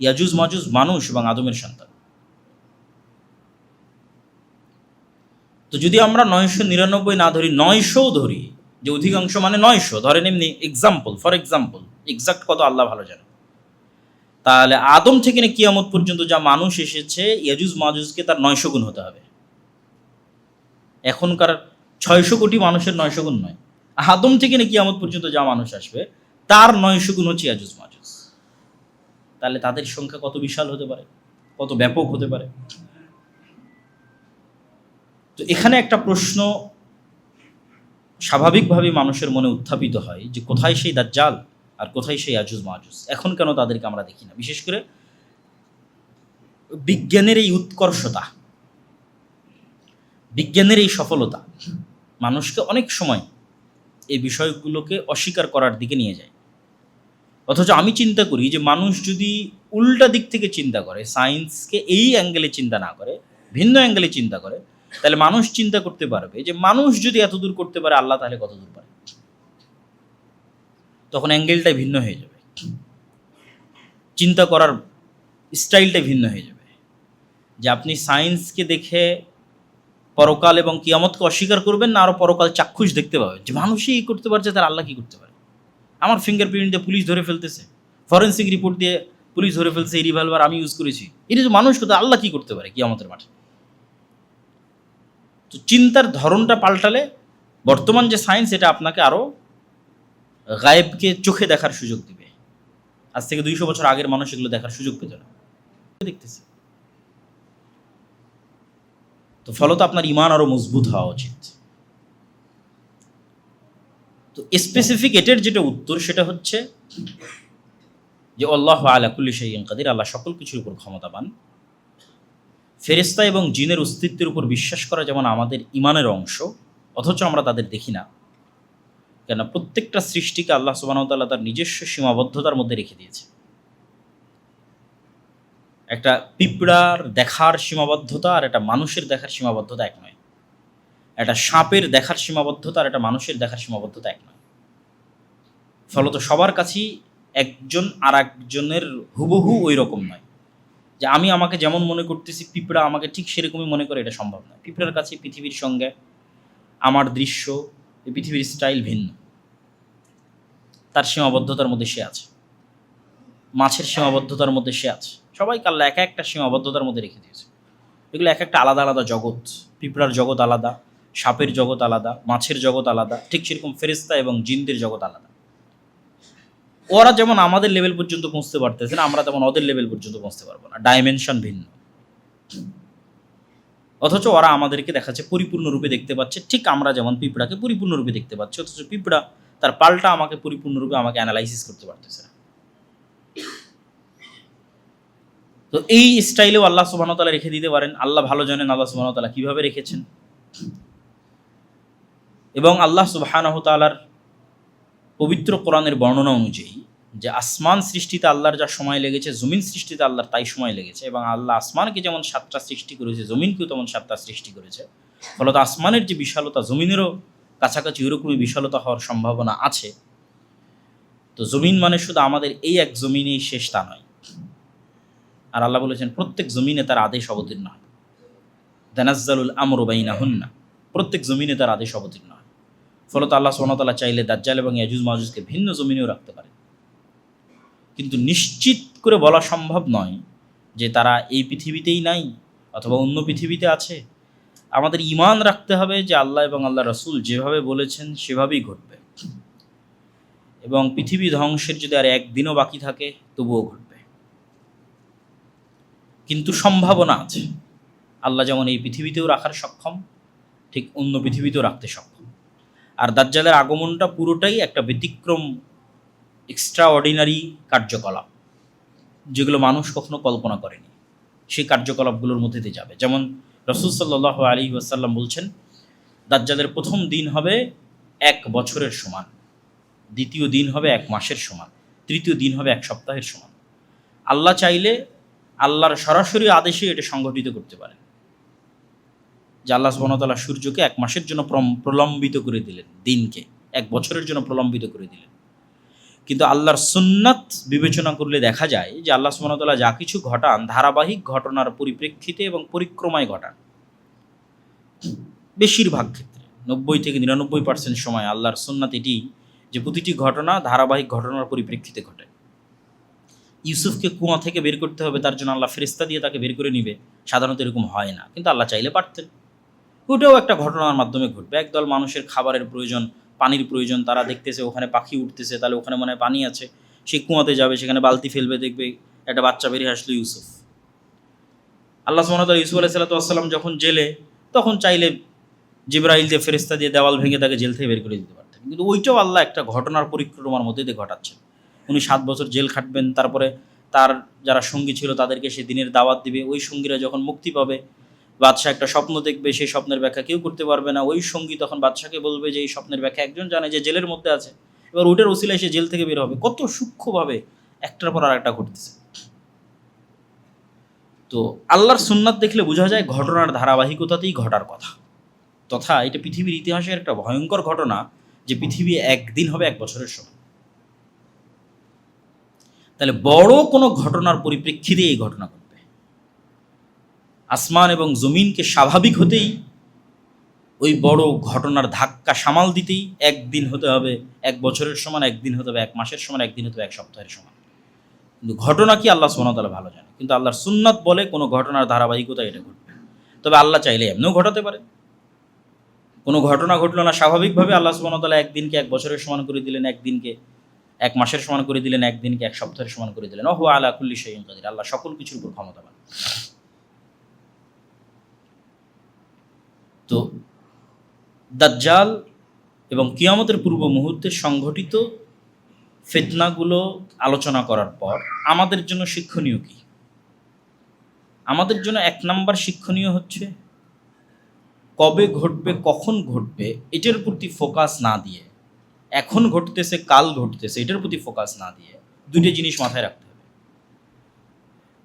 ইয়াজুজ মাজুজ মানুষ এবং আদমের সন্তান। তো যদি আমরা ৯৯৯ না ধরি, ৯০০ ধরি, যে অধিকাংশ মানে ৯০০ ধরেন, এমনি এক্সাম্পল, ফর এক্সাম্পল, এক্সাক্ট কত আল্লাহ ভালো জানে, তাহলে আদম থেকে না কিয়ামত পর্যন্ত যা মানুষ এসেছে, ইয়াজুজ মাজুজকে তার ৯০০ গুণ হতে হবে। এখনকার ৬০০ কোটি মানুষের ৯০০ গুণ নয়, আদম থেকে না কিয়ামত পর্যন্ত যা মানুষ আসবে তার ৯০০ গুণ হচ্ছে ইয়াজুজ মাজুজ। তাহলে তাদের সংখ্যা কত বিশাল হতে পারে, কত ব্যাপক হতে পারে। তো এখানে একটা প্রশ্ন স্বাভাবিকভাবে মানুষের মনে উত্থাপিত হয়, যে কোথায় সেই দাজ্জাল আর কোথায় সেই ইয়াজুজ মাজুজ, এখন কেন তাদেরকে আমরা দেখি না? বিশেষ করে বিজ্ঞানের এই উৎকর্ষতা, বিজ্ঞানের এই সফলতা মানুষকে অনেক সময় এই বিষয়গুলোকে অস্বীকার করার দিকে নিয়ে যায়। অথচ আমি চিন্তা করি যে মানুষ যদি উল্টা দিক থেকে চিন্তা করে, সায়েন্সকে এই অ্যাঙ্গেলে চিন্তা না করে, ভিন্ন অ্যাঙ্গেলে চিন্তা করে, তাহলে মানুষ চিন্তা করতে পারবে যে মানুষ যদি এত দূর করতে পারে, আল্লাহ তাহলে কত দূর পারে। তখন অ্যাঙ্গেলটাই ভিন্ন হয়ে যাবে, চিন্তা করার স্টাইলটাই ভিন্ন হয়ে যাবে। যে আপনি সায়েন্সকে দেখে পরকাল এবং কিয়ামতকে অস্বীকার করবেন না, আরও পরকাল চাক্ষুষ দেখতে পাবেন যে মানুষই করতে পারছে, তার আল্লাহ কী করতে পারে। আমার ফিঙ্গারপ্রিন্ট দিয়ে পুলিশ ধরে ফেলতেছে, ফরেন্সিক রিপোর্ট দিয়ে পুলিশ ধরে ফেলছে, এই রিভলভার আমি ইউজ করেছি, এটা যে মানুষ করতে, আল্লাহ কী করতে পারে কিয়ামতের মাঠে। তো চিন্তার ধরনটা পাল্টালে বর্তমান যে সায়েন্স, এটা আপনাকে আরও গায়েবকে চোখে দেখার সুযোগ দিবে। আজ থেকে 200 বছর আগের মানুষ এগুলো দেখার সুযোগ পেত না, দেখতেছে। তো ফলত আপনার ঈমান আরও মজবুত হওয়া উচিত। তো স্পেসিফিক এটার যেটা উত্তর, সেটা হচ্ছে যে আল্লাহু আলা কুল্লি শাইইন কাদির, আল্লাহ সকল কিছুর উপর ক্ষমতাবান। ফেরেশতা এবং জিনের অস্তিত্বের উপর বিশ্বাস করা যেমন আমাদের ঈমানের অংশ, অথচ আমরা তাদের দেখি না, কেন প্রত্যেকটা সৃষ্টিকে আল্লাহ সুবহানাহু ওয়া তাআলা তার নিজস্ব সীমাবদ্ধতার মধ্যে রেখে দিয়েছে। একটা পিঁপড়ার দেখার সীমাবদ্ধতা আর একটা মানুষের দেখার সীমাবদ্ধতা এক নয়। একটা সাপের দেখার সীমাবদ্ধতা আর একটা মানুষের দেখার সীমাবদ্ধতা এক নয়। ফলত সবার কাছেই একজন আর একজনের হুবহু ওই রকম নয়। যে আমি আমাকে যেমন মনে করতেছি, পিঁপড়া আমাকে ঠিক সেরকমই মনে করে, এটা সম্ভব নয়। পিঁপড়ার কাছে পৃথিবীর সঙ্গে আমার দৃশ্য, এই পৃথিবীর স্টাইল ভিন্ন। তার সীমাবদ্ধতার মধ্যে সে আছে, মাছের সীমাবদ্ধতার মধ্যে সে আছে। সবাইকে আল্লাহ এক একটা সীমাবদ্ধতার মধ্যে রেখে দিয়েছে। এগুলো এক একটা আলাদা আলাদা জগৎ। পিঁপড়ার জগৎ আলাদা, সাপের জগৎ আলাদা, মাছের জগৎ আলাদা, ঠিক সেরকম ফেরেশতা এবং জিনদের জগৎ আলাদা। ওরা যেমন আমাদের লেভেল পর্যন্ত পৌঁছতে পারতেছে না, আমরা তেমন ওদের লেভেল পর্যন্ত পৌঁছতে পারবো না। ডাইমেনশন ভিন্ন। অথচ ওরা আমাদেরকে দেখাচ্ছে পরিপূর্ণরূপে দেখতে পাচ্ছে, ঠিক আমরা যেমন পিঁপড়াকে পরিপূর্ণরূপে দেখতে পাচ্ছি, অথচ পিঁপড়া তার পাল্টা আমাকে পরিপূর্ণরূপে আমাকে অ্যানালাইসিস করতে পারতেছে না। তো এই স্টাইলেও আল্লাহ সুবহানাহু ওয়া তাআলা রেখে দিতে পারেন। আল্লাহ ভালো জানেন আল্লাহ সুবহানাহু ওয়া তাআলা কীভাবে রেখেছেন। এবং আল্লাহ সুবহানাহু ওয়া তাআলার পবিত্র কোরআনের বর্ণনা অনুযায়ী যে আসমান সৃষ্টিতে আল্লাহর যা সময় লেগেছে, জমিন সৃষ্টিতে আল্লাহর তাই সময় লেগেছে। এবং আল্লাহ আসমানকে যেমন 7টা সৃষ্টি করেছে, জমিনকেও তেমন 7টা সৃষ্টি করেছে। ফলত আসমানের যে বিশালতা, জমিনেরও কাছাকাছি ওরকমই বিশালতা হওয়ার সম্ভাবনা আছে। তো জমিন মানে শুধু আমাদের এই এক জমিনেই শেষ তা নয়। আর আল্লাহ বলেছেন প্রত্যেক জমিনে তার আদেশ অবতীর্ণ হয়। তানাজ্জালুল আমরু বাইনাহুন্না, প্রত্যেক জমিনে তার আদেশ অবতীর্ণ হয়। ফলত আল্লাহ সুবহানাহু ওয়া তাআলা চাইলে দাজ্জাল এবং ইয়াজুজ মাজুজকে ভিন্ন জমিনেও রাখতে পারেন। কিন্তু নিশ্চিত করে বলা সম্ভব নয় যে তারা এই পৃথিবীতেই নাই অথবা অন্য পৃথিবীতে আছে। আমাদের ঈমান রাখতে হবে যে আল্লাহ এবং আল্লাহ রাসূল যেভাবে বলেছেন সেভাবেই ঘটবে। এবং পৃথিবী ধ্বংসের যদি আর একদিনও বাকি থাকে তবুও ঘটবে। কিন্তু সম্ভাবনা আছে। আল্লাহ যেমন এই পৃথিবীতেও রাখার সক্ষম, ঠিক অন্য পৃথিবীতেও রাখতে সক্ষম। আর দাজ্জালের আগমনটা পুরোটাই একটা ব্যতিক্রম, এক্সট্রা অর্ডিনারি কার্যকলাপ, যেগুলো মানুষ কখনো কল্পনা করেনি। সেই কার্যকলাপগুলোর মধ্যে দিয়ে যাবে। যেমন রাসূল সাল্লাল্লাহু আলাইহি ওয়াসাল্লাম বলছেন, দাজ্জালের প্রথম দিন হবে 1 বছরের সমান, দ্বিতীয় দিন হবে 1 মাসের সমান, তৃতীয় দিন হবে 1 সপ্তাহের সমান। আল্লাহ চাইলে আল্লাহর সরাসরি আদেশে এটা সংঘটিত করতে পারেন। যে আল্লাহ সুবহানাহু ওয়া তাআলা সূর্যকে 1 মাসের জন্য প্রলম্বিত করে দিলেন, দিনকে 1 বছরের জন্য প্রলম্বিত করে দিলেন। কিন্তু আল্লাহর সুন্নাত বিবেচনা করলে দেখা যায় যে আল্লাহ সুবহানাহু ওয়া তাআলা যা কিছু ঘটান ধারাবাহিক ঘটনার পরিপ্রেক্ষিতে এবং পরিক্রমায় ঘটান। বেশিরভাগ ক্ষেত্রে 90 থেকে 99% সময় আল্লাহর সুন্নাত এটি যে প্রতিটি ঘটনা ধারাবাহিক ঘটনার পরিপ্রেক্ষিতে ঘটে। ইউসুফকে কুয়া থেকে বের করতে হবে, তার জন্য আল্লাহ ফেরেশতা দিয়ে তাকে বের করে নিবে, সাধারণত এরকম হয় না। কিন্তু আল্লাহ চাইলে পারতেন। ওটাও একটা ঘটনার মাধ্যমে ঘটবে। একদল মানুষের খাবারের প্রয়োজন, পানির প্রয়োজন, তারা দেখতেছে ওখানে পাখি উঠতেছে, তাহলে ওখানে মনে হয় পানি আছে, সেই কুয়াতে যাবে, সেখানে বালতি ফেলবে, দেখবে একটা বাচ্চা বেরিয়ে আসলো ইউসুফ। আল্লাহ সুবহানাহু ওয়া তাআলা ইউসুফ আলাইহিস সালাম যখন জেলে, তখন চাইলে জিবরাইল দিয়ে ফেরেশতা দিয়ে দেওয়াল ভেঙে তাকে জেল থেকে বের করে দিতে পারতেন। কিন্তু ওইটাও আল্লাহ একটা ঘটনার পরিক্রমার মধ্যে দিয়ে ঘটাচ্ছেন। উনি 7 বছর জেল খাটবেন, তারপরে তার যারা সঙ্গী ছিল তাদেরকে সে দিনের দাওয়াত দিবে। ওই সঙ্গীরা যখন মুক্তি পাবে, বাদশাহ একটা স্বপ্ন দেখবে, সেই স্বপ্নের ব্যাখ্যা কেউ করতে পারবে না। ওই সঙ্গী তখন বাদশাকে বলবে যে এই স্বপ্নের ব্যাখ্যা একজন জানে, যে জেলের মধ্যে আছে। এবার ওটার ওসিলায় সে জেল থেকে বের হবে। কত সূক্ষ্মভাবে একটার পর আর একটা ঘটতেছে। তো আল্লাহর সুন্নাত দেখলে বোঝা যায় ঘটনার ধারাবাহিকতাতেই ঘটার কথা। তথা এটা পৃথিবীর ইতিহাসের একটা ভয়ঙ্কর ঘটনা যে পৃথিবী একদিন হবে 1 বছরের সমান। তাহলে বড় কোনো ঘটনার পরিপ্রেক্ষিতে এই ঘটনা ঘটবে। আসমান এবং জমিনকে স্বাভাবিক হতেই ওই বড় ঘটনার ধাক্কা সামাল দিতেই একদিন হতে হবে 1 বছরের সমান, একদিন হতে হবে 1 মাসের সমান, একদিন হতে হবে 1 সপ্তাহের সমান। কিন্তু ঘটনা কি আল্লাহ সুবহানাহু ওয়া তাআলা ভালো জানে। কিন্তু আল্লাহর সুন্নাত বলে কোনো ঘটনার ধারাবাহিকতা এটা ঘটবে। তবে আল্লাহ চাইলে এমনিও ঘটাতে পারে। কোনো ঘটনা ঘটলো না, স্বাভাবিকভাবে আল্লাহ সুবহানাহু ওয়া তাআলা একদিনকে 1 বছরের সমান করে দিলেন, একদিনকে 1 মাসের সমান করে দিলেন, একদিনকে 1 সপ্তাহের সমান করে দিলেন। ওয়া আলা কুল্লি শাইইন কাদির। আল্লাহ সকল কিছুর উপর ক্ষমতাবান। তো দাজ্জাল এবং কিয়ামতের পূর্ব মুহূর্তে সংঘটিত ফিতনাগুলো আলোচনা করার পর আমাদের জন্য শিক্ষণীয় কি? আমাদের জন্য 1 নাম্বার শিক্ষণীয় হচ্ছে কবে ঘটবে, কখন ঘটবে এটার প্রতি ফোকাস না দিয়ে, এখন ঘটতেছে কাল ঘটতেছে এটার প্রতি ফোকাস না দিয়ে 2টি জিনিস মাথায় রাখতে হবে।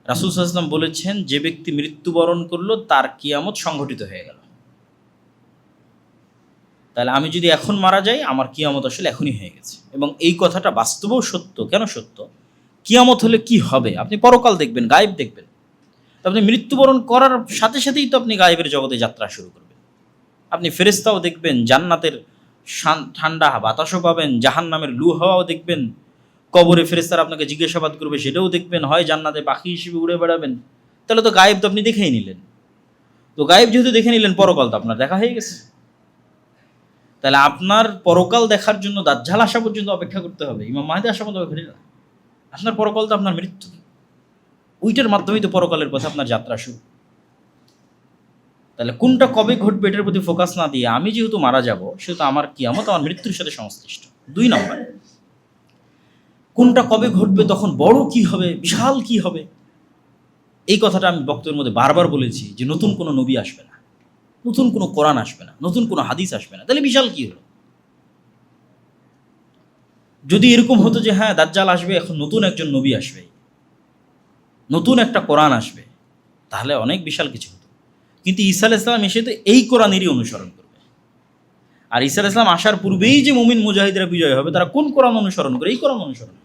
রাসূল সাল্লাল্লাহু আলাইহি ওয়াসাল্লাম বলেছেন, যে ব্যক্তি মৃত্যুবরণ করলো তার কিয়ামত সংঘটিত হয়ে গেল। তাহলে আমি যদি এখন মারা যাই, আমার কিয়ামত আসলে এখনই হয়ে গেছে। এবং এই কথাটা বাস্তবেও সত্য। কেন সত্য? কিয়ামত হলে কি হবে? আপনি পরকাল দেখবেন, গায়েব দেখবেন। তো আপনি মৃত্যুবরণ করার সাথে সাথেই তো আপনি গায়েবের জগতে যাত্রা শুরু করবেন। আপনি ফেরেশতাও দেখবেন, জান্নাতের ঠান্ডা বাতাসও পাবেন, জাহান্নামের লু হাওয়াও দেখবেন, কবরে ফেরেশতারা আপনাকে জিজ্ঞাসাবাদ করবে সেটাও দেখবেন, হয় জান্নাতে পাখি হিসেবে উড়ে বেড়াবেন। তাহলে তো গায়েব তো আপনি দেখেই নিলেন। তো গায়েব যেহেতু দেখে নিলেন, পরকাল তো আপনার দেখা হয়ে গেছে। তাহলে আপনার পরকাল দেখার জন্য দাজ্জাল আসা পর্যন্ত অপেক্ষা করতে হবে, ইমাম মাহদী আসা পর্যন্ত অপেক্ষা না। আপনার পরকাল তো আপনার মৃত্যু, ওইটার মাধ্যমেই তো পরকালের পথে আপনার যাত্রা শুরু। তাহলে কোনটা কবে ঘটবে এটার প্রতি ফোকাস না দিয়ে, আমি যেহেতু মারা যাব সেহেতু আমার কিয়ামত আমার মৃত্যুর সাথে সংশ্লিষ্ট। 2 নাম্বার, কোনটা কবে ঘটবে, তখন বড় কি হবে, বিশাল কি হবে। এই কথাটা আমি বক্তব্যের মধ্যে বারবার বলেছি যে নতুন কোনো নবী আসবে না, নতুন কোনো কোরআন আসবে না, নতুন কোনো হাদিস আসবে না। তাহলে বিশাল কি হলো? যদি এরকম হতো যে হ্যাঁ দাজ্জাল আসবে, এখন নতুন একজন নবী আসবে, নতুন একটা কোরআন আসবে, তাহলে অনেক বিশাল কিছু হতো। কিন্তু ঈসা আলাইহিস সালাম এসে তো এই কোরআনেরই অনুসরণ করবে। আর ঈসা আলাইহিস সালাম আসার পূর্বেই যে মুমিন মুজাহিদরা বিজয় হবে, তারা কোন কোরআন অনুসরণ করে? এই কোরআন অনুসরণ।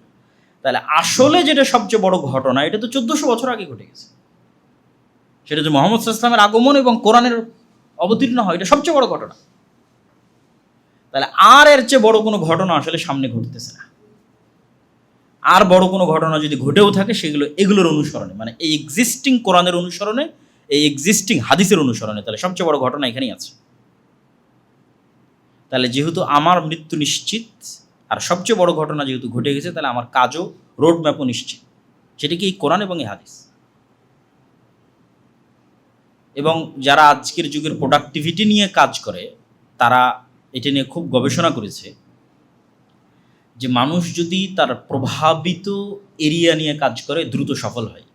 তাহলে আসলে যেটা সবচেয়ে বড় ঘটনা, এটা তো 1400 বছর আগে ঘটে গেছে। সেটা যে মুহাম্মদ সাল্লাল্লাহু আলাইহি ওয়াসাল্লামের আগমন এবং কোরআনের অবতীর্ণ হয়, এটা সবচেয়ে বড় ঘটনা। তাহলে আর এর চেয়ে বড় কোনো ঘটনা আসলে সামনে ঘটতেছে না। আর বড় কোনো ঘটনা যদি ঘটেও থাকে, এগুলোর অনুসরণে, মানে এই এক্সিস্টিং কোরআনের অনুসরণে, এই এক্সিস্টিং হাদিসের অনুসরণে, তাহলে সবচেয়ে বড় ঘটনা এখানেই আছে। তাহলে যেহেতু আমার মৃত্যু নিশ্চিত আর সবচেয়ে বড় ঘটনা যেহেতু ঘটে গেছে, তাহলে আমার কাজও, রোড ম্যাপও নিশ্চিত। সেটা কি এই কোরআন এবং এই হাদিস। এবং যারা আজকের যুগের প্রোডাক্টিভিটি নিয়ে কাজ করে, তারা এটা নিয়ে খুব গবেষণা করেছে যে মানুষ যদি তার প্রভাবিত এরিয়া নিয়ে কাজ করে দ্রুত সফল হয়,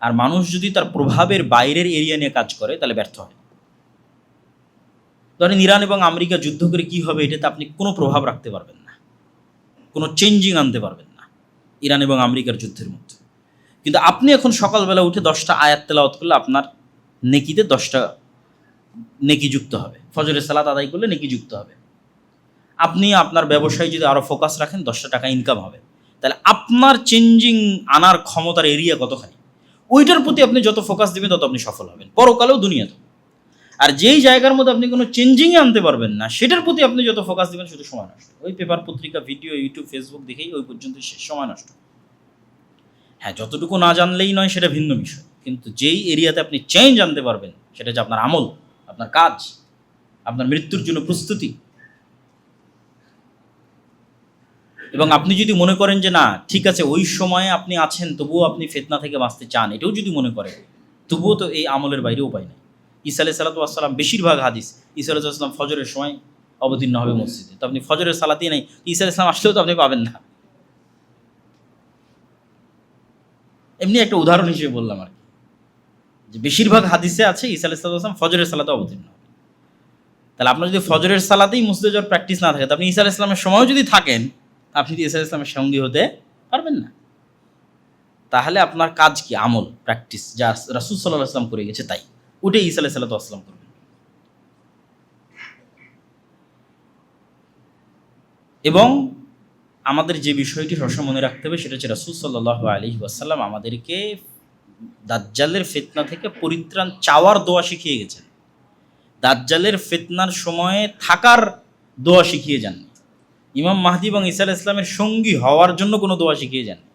আর মানুষ যদি তার প্রভাবের বাইরের এরিয়া নিয়ে কাজ করে তাহলে ব্যর্থ হয়। ধরেন ইরান এবং আমেরিকা যুদ্ধ করে কি হবে, এটাতে আপনি কোনো প্রভাব রাখতে পারবেন না, কোনো চেঞ্জিং আনতে পারবেন না ইরান এবং আমেরিকার যুদ্ধের মধ্যে। কিন্তু আপনি এখন সকালবেলা উঠে 10টা আয়াত তেলাওয়াত করলে আপনার নেকিতে 10টা নেকি যুক্ত হবে। ফজরের সালাত আদায় করলে নেকি যুক্ত হবে। আপনি আপনার ব্যবসায় যদি আরও ফোকাস রাখেন, 10টা টাকা ইনকাম হবে। তাহলে আপনার চেঞ্জিং আনার ক্ষমতার এরিয়া কতখানি, ওইটার প্রতি আপনি যত ফোকাস দেবেন তত আপনি সফল হবেন, পরকালেও দুনিয়াতে। আর যেই জায়গার মধ্যে আপনি কোনো চেঞ্জিংই আনতে পারবেন না, সেটার প্রতি আপনি যত ফোকাস দেবেন শুধু সময় নষ্ট। ওই পেপার, পত্রিকা, ভিডিও, ইউটিউব, ফেসবুক দেখেই ওই পর্যন্ত সময় নষ্ট। হ্যাঁ, যতটুকু না জানলেই নয়, সেটা ভিন্ন বিষয়। কিন্তু যেই এরিয়াতে আপনি চেঞ্জ আনতে পারবেন, সেটা হচ্ছে আপনার আমল, আপনার কাজ, আপনার মৃত্যুর জন্য প্রস্তুতি। এবং আপনি যদি মনে করেন যে না ঠিক আছে, ওই সময়ে আপনি আছেন, তবুও আপনি ফিতনা থেকে বাঁচতে চান, এটাও যদি মনে করেন, তবুও তো এই আমলের বাইরে উপায় নেই। ঈসা আলাইহিস সালাম, বেশিরভাগ হাদিস ঈসা আলাইহিস সালাম ফজরের সময় অবতীর্ণ হবে মসজিদে। তো আপনি ফজরের সালাতেই নাই, ঈসা আলাইহিস সালাম আসলেও তো আপনি পাবেন না। এমনি একটা উদাহরণ হিসেবে বললাম আর কি, যে বেশিরভাগ হাদিসে আছে ঈসা আলাইহিস সালাম ফজরের সালাতে অবতীর্ণ হবে। তাহলে আপনার যদি ফজরের সালাতেই মসজিদে যাওয়ার প্র্যাকটিস না থাকে, তো আপনি ঈসা আলাইহিস সালামের সময়ও যদি থাকেন, আপনি ঈসা আলাইহিস সালামের সঙ্গী হতে পারবেন না। তাহলে আপনার কাজ কি? আমল, প্র্যাকটিস, যা রাসূল সাল্লাল্লাহু আলাইহি ওয়াসাল্লাম করে গেছে তাই, ওটাই ঈসা আলাইহিস সালাতু ওয়াসসালাম করবেন। এবং আমাদের যে বিষয়টি সবসময় মনে রাখতে হবে সেটা হচ্ছে রাসূল সাল্লাল্লাহু আলাইহি ওয়াসাল্লাম আমাদেরকে দাজ্জালের ফিতনা থেকে পরিত্রাণ চাওয়ার দোয়া শিখিয়ে গেছেন। দাজ্জালের ফিতনার সময়ে থাকার দোয়া শিখিয়ে যাননি। ইমাম মাহদী এবং ঈসা আলাইহিস সালামের সঙ্গী হওয়ার জন্য কোনো দোয়া শিখিয়ে যাননি।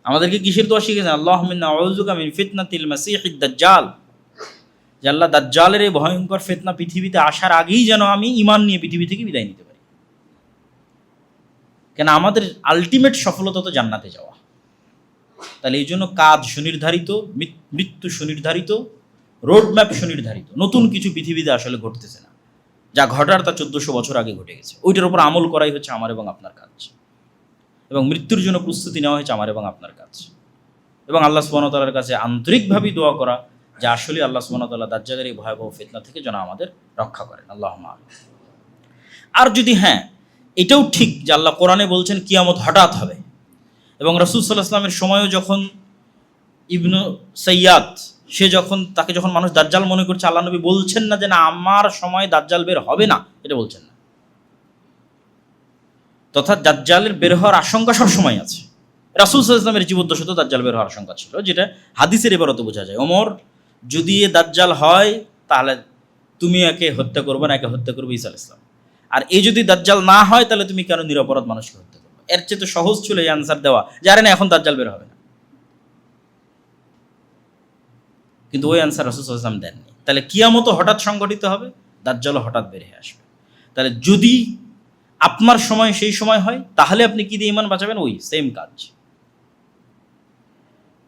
আমাদেরকে কিসের দোয়া শিখিয়েছেন? আল্লাহুম্মা ইন্না আউযুকা মিন ফিতনাতিল মাসীহিদ দাজ্জাল, যে আল্লাহ দাজ্জালের এই ভয়ঙ্কর ফিতনা পৃথিবীতে আসার আগেই যেন আমি ঈমান নিয়ে পৃথিবী থেকে বিদায় নিতে পারি। কেন আমাদের আলটিমেট সফলতা তো জান্নাতে যাওয়া। তাহলে এই জন্য কাজ সুনির্ধারিত, মৃত্যু সুনির্ধারিত, রোডম্যাপ সুনির্ধারিত। নতুন কিছু পৃথিবীতে আসলে ঘটতেছে না, যা ঘটার তা 1400 বছর আগে ঘটে গেছে। ওইটার উপর আমল করাই হচ্ছে আমার এবং আপনার কাজ, এবং মৃত্যুর জন্য প্রস্তুতি নেওয়া হচ্ছে আমার এবং আপনার কাজ, এবং আল্লাহ সুবহানাহু ওয়া তাআলার কাছে আন্তরিকভাবেই দোয়া করা যে আসলে আল্লাহ সুবহানাহু ওয়া তাআলা দাজ্জালের এই ভয়াবহ ফিতনা থেকে যেন আমাদের রক্ষা করেন। আল্লাহুম্মা আমিন। আর যদি এটাও ঠিক যে আল্লাহ কোরআনে বলছেন কিয়ামত হঠাৎ হবে, এবং রাসূল সাল্লাল্লাহু আলাইহি ওয়াসাল্লামের সময়ও যখন ইবনু সাইয়াদ, তাকে যখন মানুষ দাজ্জাল মনে করছে, আল্লাহ নবী বলছেন না যে না আমার সময় দাজ্জাল বের হবে না, এটা বলছেন না। তথা দাজ্জালের বের হওয়ার আশঙ্কা সবসময় আছে। রাসূল সাল্লাল্লাহু আলাইহি ওয়াসাল্লামের জীবদ্দশাতেও দাজ্জাল বের হওয়ার আশঙ্কা ছিল, যেটা হাদিসের ইবারতে বোঝা যায়। ওমর, যদি এ দাজ্জাল হয় তাহলে তুমি একে হত্যা করবে না, একে হত্যা করবে ঈসা আলাইহিস সালাম। আর এই যদি দাজ্জাল না হয় তাহলে তুমি কেন নিরপরাধ মানুষকে হত্যা করবে? এর চেয়ে তো সহজ ছিল এই আনসার দেওয়া, জানেন এখন দাজ্জাল বের হবে না। কিন্তু ওই আনসার রাসূল সাল্লাল্লাহু আলাইহি ওয়াসাল্লাম দেননি। তাহলে কিয়ামত হঠাৎ সংঘটিত হবে, দাজ্জালও হঠাৎ বের হয়ে আসবে। তাহলে যদি আপনার সময় সেই সময় হয়, তাহলে আপনি কি দিয়ে ঈমান বাঁচাবেন? ওই সেম কাজ।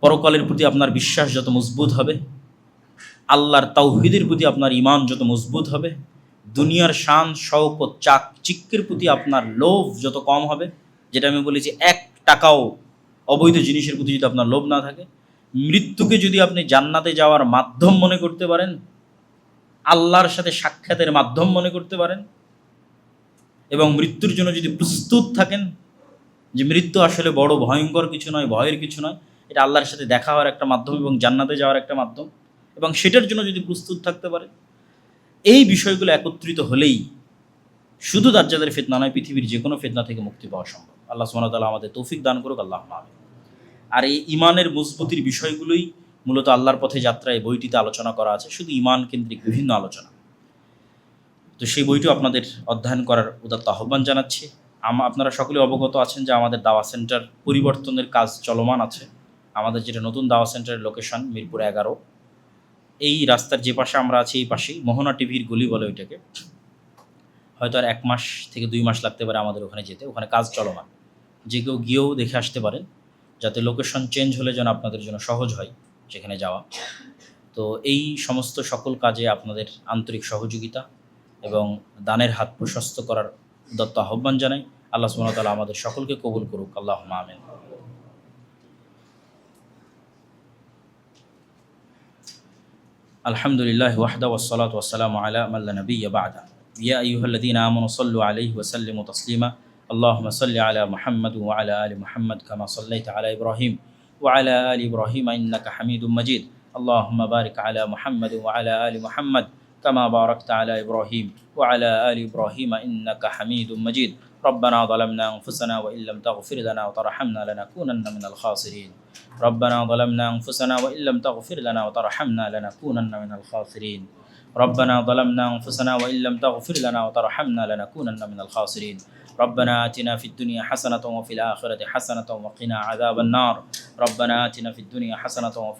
পরকালের প্রতি আপনার বিশ্বাস যত মজবুত হবে, আল্লাহর তাওহীদের প্রতি আপনার ঈমান যত মজবুত হবে, দুনিয়ার শান শওকত চাকচিক্যের প্রতি আপনার লোভ যত কম হবে, যেটা আমি বলেছি 1 টাকাও অবৈধ জিনিসের প্রতি যদি আপনার লোভ না থাকে, মৃত্যুকে যদি আপনি জান্নাতে যাওয়ার মাধ্যম মনে করতে পারেন, আল্লাহর সাথে সাক্ষাতের মাধ্যম মনে করতে পারেন, এবং মৃত্যুর জন্য যদি প্রস্তুত থাকেন যে মৃত্যু আসলে বড় ভয়ঙ্কর কিছু নয়, ভয়ের কিছু নয়, এটা আল্লাহর সাথে দেখা হওয়ার একটা মাধ্যম এবং জান্নাতে যাওয়ার একটা মাধ্যম, এবং সেটার জন্য যদি প্রস্তুত থাকতে পারে, এই বিষয়গুলো একত্রিত হলেই শুধু দাজ্জালের ফিতনা নয়, পৃথিবীর যে কোনো ফিতনা থেকে মুক্তি পাওয়া সম্ভব। আল্লাহ সুবহানাহু ওয়া তাআলা আমাদের তৌফিক দান করুক। আল্লাহুম্মা আমিন। আর এই ঈমানের মজবুতির বিষয়গুলোই মূলত আল্লাহর পথে যাত্রায় বইটিতে আলোচনা করা আছে, শুধু ঈমান কেন্দ্রিক বিভিন্ন আলোচনা। তো সেই বইটিও আপনাদের অধ্যয়ন করার উদাত্ত আহ্বান জানাচ্ছি। আপনারা সকলে অবগত আছেন যে আমাদের দাওয়া সেন্টার পরিবর্তনের কাজ চলমান আছে। আমাদের যেটা নতুন দাওয়া সেন্টারের লোকেশন মিরপুর 11, এই রাস্তার যে পাশে আমরা আছি এই পাশেই মোহনা টিভির গলি বলে ওইটাকে। হয়তো আর 1 মাস থেকে 2 মাস লাগতে পারে আমাদের ওখানে যেতে, ওখানে কাজ চলমান। যে কেউ গিয়েও দেখে আসতে পারেন, যাতে লোকেশন চেঞ্জ হলে যেন আপনাদের জন্য সহজ হয় সেখানে যাওয়া। তো এই সমস্ত সকল কাজে আপনাদের আন্তরিক সহযোগিতা এবং দানের হাত প্রশস্ত করার উদাত্ত আহ্বান জানাই। আল্লাহ সুবহানাহু ওয়া তাআলা আমাদের সকলকে কবুল করুক। আল্লাহুম্মা আমিন। আলহামদুলিল্লাহি ওয়াহদা ওয়াসসালাতু ওয়াসসালামু আলা মান লা নাবিয়্যা বা'দা। ইয়া আইয়ুহাল্লাযীনা আমানু সাল্লু আলাইহি ওয়া সাল্লিমু তাসলিমা। আল্লাহুম্মা সাল্লি আলা মুহাম্মাদ ওয়া আলা আলি মুহাম্মাদ কামা সাল্লাইতা আলা ইব্রাহিম ওয়া আলা আলি ইব্রাহিম ইন্নাকা হামিদুম মাজিদ। আল্লাহুম্মা বারিক আলা মুহাম্মাদ ওয়া আলা আলি মুহাম্মাদ কামা বারাকতা আলা ইব্রাহিম ওয়া আলা আলি ইব্রাহিম ইন্নাকা হামিদুম মাজিদ। ربنا ظلمنا أنفسنا وإن لم تغفر لنا وترحمنا لنكونن من الخاسرين. ربنا ظلمنا أنفسنا وإن لم تغفر لنا وترحمنا لنكونن من الخاسرين. ربنا ظلمنا أنفسنا وإن لم تغفر لنا وترحمنا لنكونن من الخاسرين. ربنا آتنا في الدنيا حسنة وفي الآخرة حسنة وقنا عذاب النار. ربنا آتنا في الدنيا حسنة